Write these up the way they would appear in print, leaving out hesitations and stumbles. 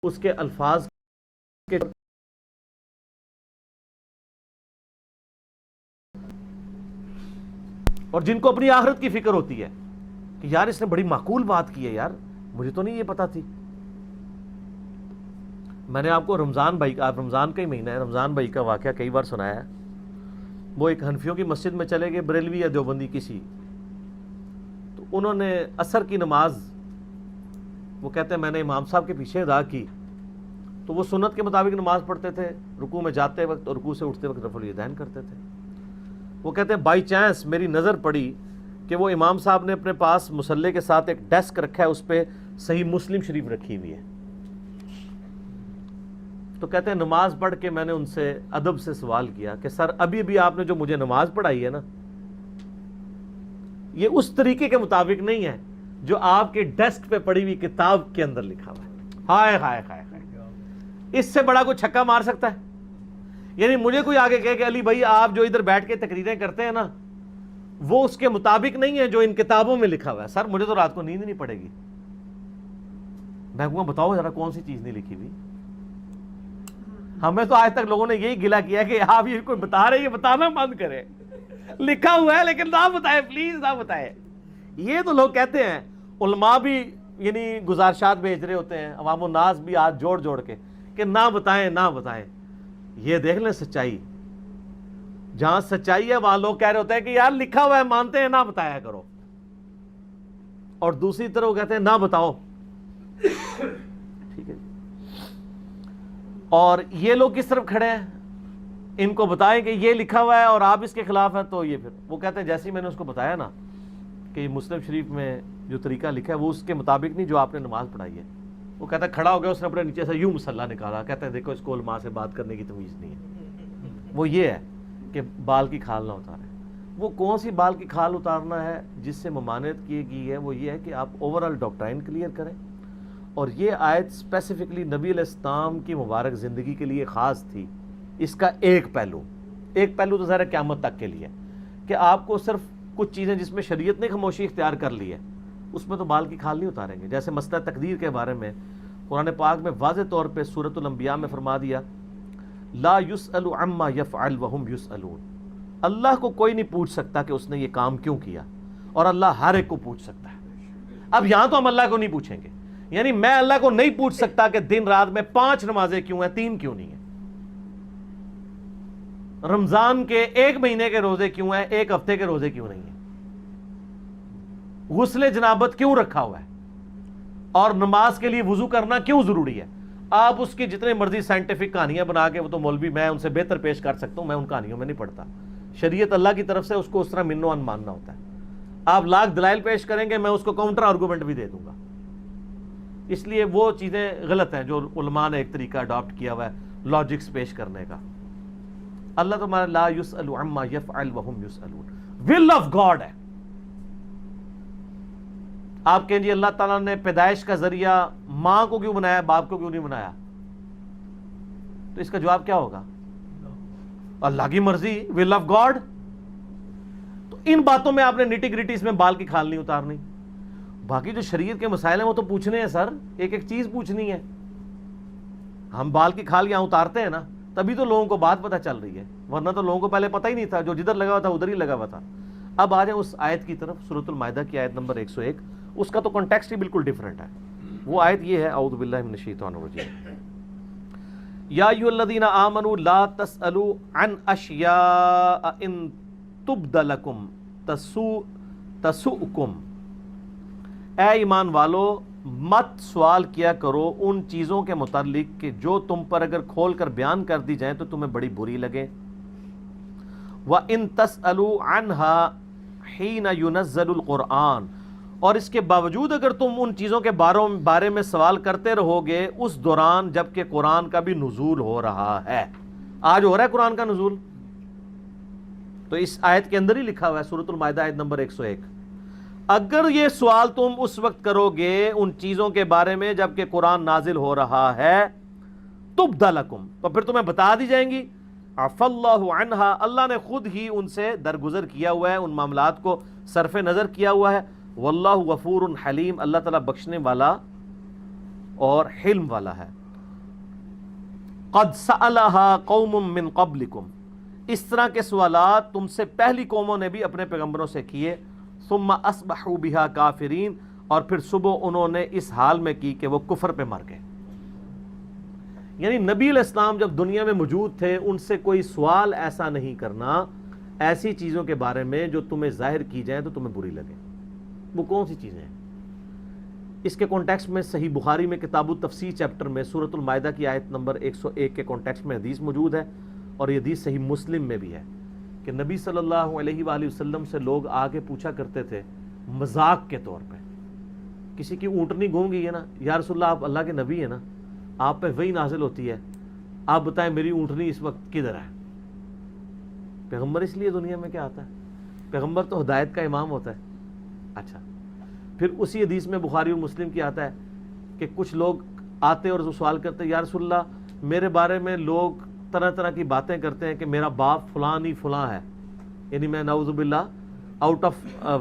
اس کے الفاظ کے اور جن کو اپنی آخرت کی فکر ہوتی ہے کہ یار اس نے بڑی معقول بات کی ہے، یار مجھے تو نہیں یہ پتا تھی. میں نے آپ کو رمضان بھائی کا، رمضان کا ہی مہینہ ہے، رمضان بھائی کا واقعہ کئی بار سنایا ہے. وہ ایک حنفیوں کی مسجد میں چلے گئے، بریلوی یا دیوبندی کسی، تو انہوں نے عصر کی نماز، وہ کہتے ہیں میں نے امام صاحب کے پیچھے ادا کی، تو وہ سنت کے مطابق نماز پڑھتے تھے، رکوع میں جاتے وقت اور رکوع سے اٹھتے وقت رفع الیدین کرتے تھے. وہ کہتے ہیں بائی چانس میری نظر پڑی کہ وہ امام صاحب نے اپنے پاس مصلی کے ساتھ ایک ڈیسک رکھا ہے، اس پہ صحیح مسلم شریف رکھی ہوئی ہے. تو کہتے ہیں نماز پڑھ کے میں نے ان سے ادب سے سوال کیا کہ سر ابھی ابھی آپ نے جو مجھے نماز پڑھائی ہے نا، یہ اس طریقے کے مطابق نہیں ہے جو آپ کے ڈیسک پہ پڑی ہوئی کتاب کے اندر لکھا ہوا ہے. ہائے ہائے ہائے ہائے، اس سے بڑا کوئی چھکا مار سکتا ہے؟ یعنی مجھے کوئی آگے کہے کہ علی بھائی آپ جو ادھر بیٹھ کے تقریریں کرتے ہیں نا، وہ اس کے مطابق نہیں ہے جو ان کتابوں میں لکھا ہوا ہے. سر مجھے تو رات کو نیند نہیں پڑے گی. میں کہوں گا بتاؤ ذرا کون سی چیز نہیں لکھی ہوئی. ہمیں تو آج تک لوگوں نے یہی گلہ کیا کہ آپ یہ کوئی بتا رہے، یہ بتانا بند کرے. لکھا ہوا ہے لیکن نہ بتائے، پلیز نہ بتائے. یہ تو لوگ کہتے ہیں، علماء بھی یعنی گزارشات بھیج رہے ہوتے ہیں، عوام الناس بھی ہاتھ جوڑ جوڑ کے کہ نہ بتائیں نہ بتائیں. یہ دیکھ لیں سچائی، جہاں سچائی ہے وہاں لوگ کہہ رہے ہوتے ہیں کہ یار لکھا ہوا ہے مانتے ہیں، نہ بتایا کرو. اور دوسری طرف وہ کہتے ہیں نہ بتاؤ. ٹھیک ہے. اور یہ لوگ کس طرف کھڑے ہیں؟ ان کو بتائیں کہ یہ لکھا ہوا ہے اور آپ اس کے خلاف ہیں، تو یہ پھر وہ کہتے ہیں جیسے ہی میں نے اس کو بتایا نا کہ یہ مسلم شریف میں جو طریقہ لکھا ہے وہ اس کے مطابق نہیں جو آپ نے نماز پڑھائی ہے. وہ کہتا ہے کھڑا ہو گیا، اس نے اپنے نیچے سے یوں مسلح نکالا، کہتا ہے دیکھو اس کو علماء سے بات کرنے کی تمیز نہیں ہے. وہ یہ ہے کہ بال کی کھال نہ اتارے. وہ کون سی بال کی کھال اتارنا ہے جس سے ممانعت کی گئی ہے؟ وہ یہ ہے کہ آپ اوورآل ڈاکٹرائن کلیئر کریں. اور یہ آیت اسپیسیفکلی نبی علیہ السلام کی مبارک زندگی کے لیے خاص تھی. اس کا ایک پہلو تو ظاہر قیامت تک کے لیے کہ آپ کو صرف کچھ چیزیں جس میں شریعت نے خاموشی اختیار کر لی ہے اس میں تو بال کی کھال نہیں اتاریں گے. جیسے مسئلہ تقدیر کے بارے میں قرآن پاک میں واضح طور پہ سورۃ الانبیاء میں فرما دیا لا یسأل عما یفعل وہم یسألون. اللہ کو کوئی نہیں پوچھ سکتا کہ اس نے یہ کام کیوں کیا، اور اللہ ہر ایک کو پوچھ سکتا ہے. اب یہاں تو ہم اللہ کو نہیں پوچھیں گے، یعنی میں اللہ کو نہیں پوچھ سکتا کہ دن رات میں 5 نمازیں کیوں ہیں، 3 کیوں نہیں ہیں، رمضان کے 1 مہینے کے روزے کیوں ہیں، 1 ہفتے کے روزے کیوں نہیں ہیں، غسل جنابت کیوں رکھا ہوا ہے، اور نماز کے لیے وضو کرنا کیوں ضروری ہے. آپ اس کی جتنے مرضی سائنٹیفک کہانیاں بنا کے، وہ تو مولوی میں ان سے بہتر پیش کر سکتا ہوں، میں ان کہانیوں میں نہیں پڑھتا. شریعت اللہ کی طرف سے اس کو اس طرح منو ان ماننا ہوتا ہے. آپ لاکھ دلائل پیش کریں گے، میں اس کو کاؤنٹر آرگومنٹ بھی دے دوں گا. اس لیے وہ چیزیں غلط ہیں جو علماء نے ایک طریقہ اڈاپٹ کیا ہوا ہے لاجکس پیش کرنے کا. اللہ تمہارا لا یسأل عما یفعل وہم یسألون، ول آف گاڈ ہے. آپ کہیں جی اللہ تعالیٰ نے پیدائش کا ذریعہ ماں کو کیوں بنایا، باپ کو کیوں نہیں بنایا؟ تو اس کا جواب کیا ہوگا؟ اللہ کی مرضی، ول آف گاڈ. تو ان باتوں میں آپ نے نیٹی گریٹی اس میں بال کی کھال نہیں اتارنی. باقی جو شریعت کے مسائل ہیں وہ تو پوچھنے ہیں سر، ایک ایک چیز پوچھنی ہے. ہم بال کی کھال یہاں اتارتے ہیں نا تبھی تو لوگوں کو بات پتہ چل رہی ہے، ورنہ تو لوگوں کو پہلے پتہ ہی نہیں تھا، جو جدھر لگا ہوا تھا ادھر ہی لگا ہوا تھا. اب آ جائیں اس آیت کی طرف، سورۃ المائدہ کی آیت نمبر 101. اس کا تو کنٹیکسٹ ہی بالکل ڈیفرنٹ ہے. وہ آیت یہ ہے، اعوذ باللہ من الشیطان الرجیم، یا ایھا الذین آمنوا لا تسألوا عن اشیاء ان تبد لکم تسؤکم. اے ایمان والو مت سوال کیا کرو ان چیزوں کے متعلق کہ جو تم پر اگر کھول کر بیان کر دی جائیں تو تمہیں بڑی بری لگے. وَإِن تَسْأَلُوا عَنْهَا حِينَ يُنَزَّلُ الْقُرْآنُ، اور اس کے باوجود اگر تم ان چیزوں کے بارے میں سوال کرتے رہو گے اس دوران جب کہ قرآن کا بھی نزول ہو رہا ہے. آج ہو رہا ہے قرآن کا نزول، تو اس آیت کے اندر ہی لکھا ہوا ہے سورۃ المائدہ آیت نمبر 101. اگر یہ سوال تم اس وقت کرو گے ان چیزوں کے بارے میں جب کہ قرآن نازل ہو رہا ہے، تبد لکم، تو پھر تمہیں بتا دی جائیں گی. عفا اللہ عنہا، اللہ نے خود ہی ان سے درگزر کیا ہوا ہے، ان معاملات کو صرف نظر کیا ہوا ہے. واللہ غفور حلیم، اللہ تعالیٰ بخشنے والا اور حلم والا ہے. قد سألها قوم من قبلکم، اس طرح کے سوالات تم سے پہلی قوموں نے بھی اپنے پیغمبروں سے کیے، ثم اصبحوا بها کافرین، اور پھر صبح انہوں نے اس حال میں کی کہ وہ کفر پہ مر گئے۔ یعنی نبی علیہ السلام جب دنیا میں موجود تھے ان سے کوئی سوال ایسا نہیں کرنا ایسی چیزوں کے بارے میں جو تمہیں ظاہر کی جائیں تو تمہیں بری لگے۔ وہ کون سی چیزیں ہیں؟ اس کے کانٹیکسٹ میں صحیح بخاری میں کتاب التفسیر چیپٹر میں سورۃ المائدہ کی آیت نمبر 101 کے کانٹیکسٹ میں حدیث موجود ہے، اور یہ حدیث صحیح مسلم میں بھی ہے کہ نبی صلی اللہ علیہ وآلہ وسلم سے لوگ آگے پوچھا کرتے تھے مذاق کے طور پہ، کسی کی اونٹنی گھوم گئی ہے نا، یا رسول اللہ آپ اللہ کے نبی ہیں نا، آپ پہ وحی نازل ہوتی ہے، آپ بتائیں میری اونٹنی اس وقت کدھر ہے؟ پیغمبر اس لیے دنیا میں کیا آتا ہے؟ پیغمبر تو ہدایت کا امام ہوتا ہے۔ اچھا، پھر اسی حدیث میں بخاری اور مسلم کی آتا ہے کہ کچھ لوگ آتے اور سوال کرتے یا رسول اللہ میرے بارے میں لوگ طرح طرح کی باتیں کرتے ہیں کہ میرا باپ فلاں ہی فلاں ہے، یعنی میں نعوذ باللہ آؤٹ آف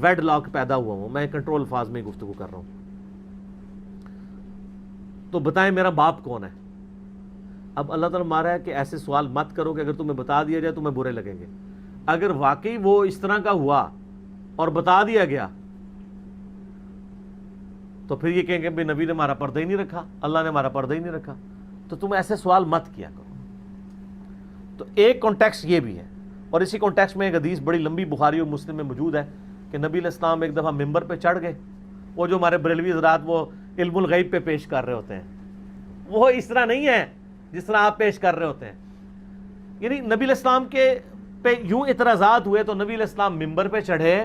ویڈ لاک پیدا ہوا ہوں، میں کنٹرول الفاظ میں گفتگو کر رہا ہوں، تو بتائیں میرا باپ کون ہے؟ اب اللہ تعالیٰ مارا ہے کہ ایسے سوال مت کرو کہ اگر تمہیں بتا دیا جائے تمہیں برے لگیں گے۔ اگر واقعی وہ اس طرح کا ہوا اور بتا دیا گیا تو پھر یہ کہیں گے بھی نبی نے ہمارا پردہ ہی نہیں رکھا، اللہ نے ہمارا پردہ ہی نہیں رکھا، تو تم ایسے سوال مت کیا کرو۔ تو ایک کانٹیکسٹ یہ بھی ہے، اور اسی کانٹیکسٹ میں ایک حدیث بڑی لمبی بخاری اور مسلم میں موجود ہے کہ نبی علیہ السلام ایک دفعہ ممبر پہ چڑھ گئے، وہ جو ہمارے بریلوی حضرات وہ علم الغیب پہ پیش کر رہے ہوتے ہیں، وہ اس طرح نہیں ہے جس طرح آپ پیش کر رہے ہوتے ہیں۔ یعنی نبی علیہ السلام کے پہ یوں اعتراضات ہوئے تو نبی علیہ السلام ممبر پہ چڑھے،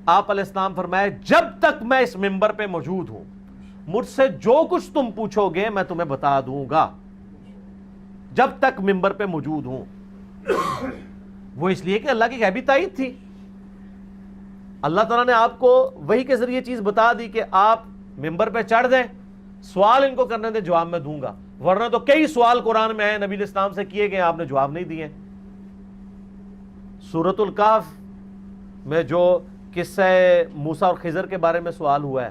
آپ علیہ السلام فرمائے جب تک میں اس ممبر پہ موجود ہوں مجھ سے جو کچھ تم پوچھو گے میں تمہیں بتا دوں گا، جب تک ممبر پہ موجود ہوں۔ وہ اس لیے کہ اللہ کی غیبی تائید تھی، اللہ تعالیٰ نے آپ کو وحی کے ذریعے چیز بتا دی کہ آپ ممبر پہ چڑھ دیں، سوال ان کو کرنے دیں، جواب میں دوں گا، ورنہ تو کئی سوال قرآن میں آئے نبی علیہ السلام سے کیے گئے آپ نے جواب نہیں دیے۔ سورۃ الکہف میں جو قصہ موسیٰ اور خضر کے بارے میں سوال ہوا ہے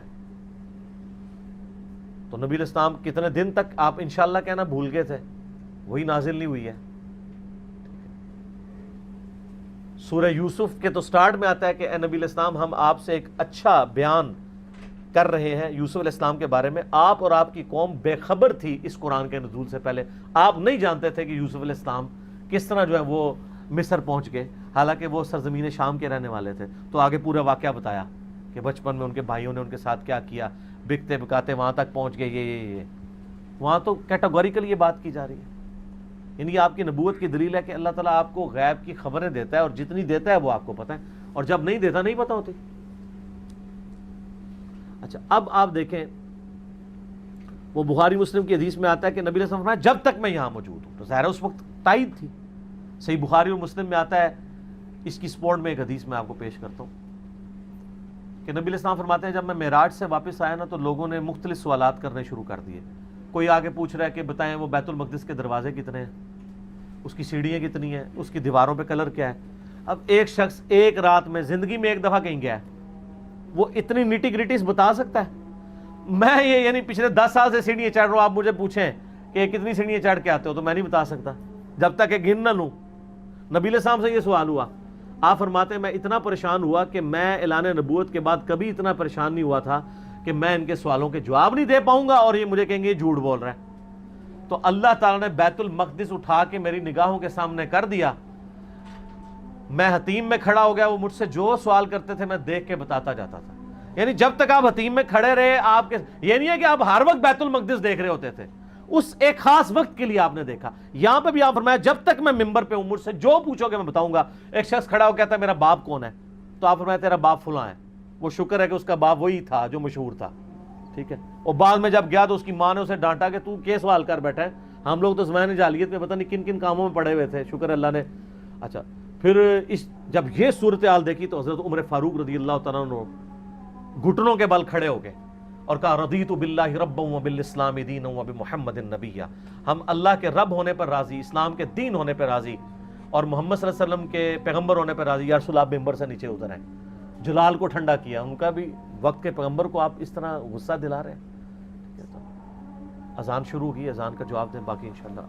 تو نبی علیہ السلام کتنے دن تک آپ انشاءاللہ کہنا بھول گئے تھے، وہی نازل نہیں ہوئی ہے۔ سورہ یوسف کے تو سٹارٹ میں آتا ہے کہ اے نبی علیہ السلام ہم آپ سے ایک اچھا بیان کر رہے ہیں یوسف علیہ السلام کے بارے میں، آپ اور آپ کی قوم بے خبر تھی اس قرآن کے نزول سے پہلے، آپ نہیں جانتے تھے کہ یوسف علیہ السلام کس طرح جو ہے وہ مصر پہنچ گئے، حالانکہ وہ سرزمین شام کے رہنے والے تھے۔ تو آگے پورا واقعہ بتایا کہ بچپن میں ان کے بھائیوں نے ان کے ساتھ کیا کیا، بکتے بکاتے وہاں تک پہنچ گئے، یہ وہاں تو کیٹاگوریکل یہ بات کی جا رہی ہے۔ یعنی یہ آپ کی نبوت کی دلیل ہے کہ اللہ تعالیٰ آپ کو غیب کی خبریں دیتا ہے، اور جتنی دیتا ہے وہ آپ کو پتہ ہے، اور جب نہیں دیتا نہیں پتہ ہوتی۔ اچھا، اب آپ دیکھیں وہ بخاری مسلم کی حدیث میں آتا ہے کہ نبی علیہ السلام نے فرمایا جب تک میں یہاں موجود ہوں، تو ظاہر ہے اس وقت تائید تھی۔ صحیح بخاری اور مسلم میں آتا ہے، اس کی سپورٹ میں ایک حدیث میں آپ کو پیش کرتا ہوں کہ نبی علیہ السلام فرماتے ہیں جب میں معراج سے واپس آیا نا تو لوگوں نے مختلف سوالات کرنے شروع کر دیے۔ کوئی آگے پوچھ رہا ہے کہ بتائیں وہ بیت المقدس کے دروازے کتنے ہیں، اس کی سیڑھیاں کتنی ہیں، اس کی دیواروں پہ کلر کیا ہے۔ اب ایک شخص ایک رات میں زندگی میں ایک دفعہ کہیں گیا ہے، وہ اتنی نیٹی گریٹیز بتا سکتا ہے؟ میں یہ یعنی پچھلے 10 سال سے سیڑھیاں چڑھ رہا ہوں، آپ مجھے پوچھیں کہ کتنی سیڑھیاں چڑھ کے آتے ہو تو میں نہیں بتا سکتا جب تک کہ گن نہ لوں۔ نبی علیہ السلام سے یہ سوال ہوا، آپ فرماتے ہیں میں اتنا پریشان ہوا کہ میں اعلان نبوت کے بعد کبھی اتنا پریشان نہیں ہوا تھا کہ میں ان کے سوالوں کے جواب نہیں دے پاؤں گا اور یہ مجھے کہیں گے یہ جھوٹ بول رہا ہے۔ تو اللہ تعالیٰ نے بیت المقدس اٹھا کے میری نگاہوں کے سامنے کر دیا، میں حتیم میں کھڑا ہو گیا، وہ مجھ سے جو سوال کرتے تھے میں دیکھ کے بتاتا جاتا تھا۔ یعنی جب تک آپ حتیم میں کھڑے رہے، آپ کے یہ نہیں ہے کہ آپ ہر وقت بیت المقدس دیکھ رہے ہوتے تھے، اس ایک خاص وقت کے لیے آپ نے دیکھا۔ یہاں پہ بھی آپ فرمایا جب تک میں ممبر پہ ہوں مجھ سے جو پوچھو گے میں بتاؤں گا۔ ایک شخص کھڑا ہو کہتا ہے میرا باپ کون ہے، تو آپ فرمایا تیرا باپ فلاں ہے، وہ شکر ہے کہ اس کا باپ وہی تھا جو مشہور تھا، ٹھیک ہے۔ اور بعد میں جب گیا تو اس کی ماں نے اسے ڈانٹا کہ تو کیا سوال کر بیٹھا ہے، ہم لوگ تو زمانے جاہلیت میں پتہ نہیں کن کن کاموں میں پڑے ہوئے تھے، شکر اللہ نے۔ اچھا، پھر جب یہ صورتحال دیکھی تو حضرت عمر فاروق رضی اللہ تعالیٰ عنہ گھٹنوں کے بل کھڑے ہو گئے اور کہا رضیت باللہ ربا وبالاسلام دینا وبمحمد نبیا، ہم اللہ کے رب ہونے پر راضی، اسلام کے دین ہونے پر راضی، اور محمد صلی اللہ علیہ وسلم کے پیغمبر ہونے پر راضی۔ یا رسول اللہ ممبر سے نیچے اتر آئے، جلال کو ٹھنڈا کیا، ان کا بھی وقت کے پیغمبر کو آپ اس طرح غصہ دلا رہے ہیں۔ اذان شروع ہوگی، اذان کا جواب دیں، باقی انشاءاللہ